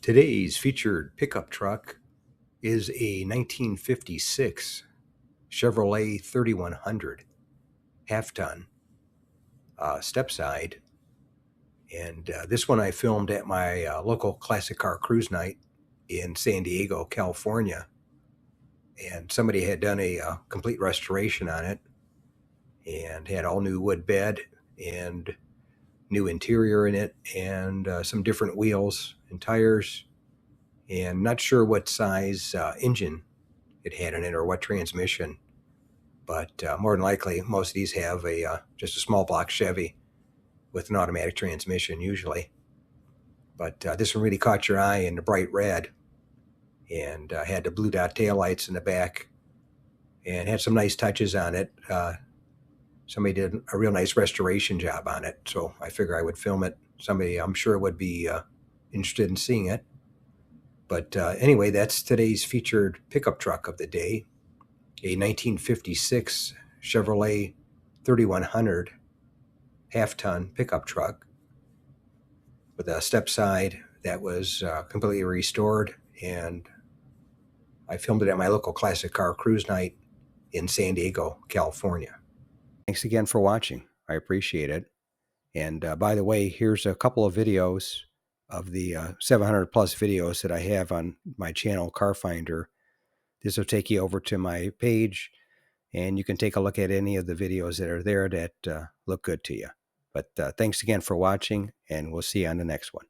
Today's featured pickup truck is a 1956 Chevrolet 3100 half-ton step side. And this one I filmed at my local classic car cruise night in San Diego, California. And somebody had done a complete restoration on it and had all new wood bed and new interior in it and some different wheels and tires. And not sure what size engine it had in it or what transmission, but more than likely most of these have just a small block Chevy with an automatic transmission usually. But this one really caught your eye in the bright red, and had the blue dot taillights in the back and had some nice touches on it. Somebody did a real nice restoration job on it, so I figure I would film it. Somebody I'm sure would be interested in seeing it. But anyway, that's today's featured pickup truck of the day, a 1956 Chevrolet 3100 half-ton pickup truck with a step side that was completely restored, and I filmed it at my local classic car cruise night in San Diego, California. Thanks again for watching. I appreciate it. And by the way, here's a couple of videos of the 700 plus videos that I have on my channel, Car Finder. This will take you over to my page, and you can take a look at any of the videos that are there that look good to you. But thanks again for watching, and we'll see you on the next one.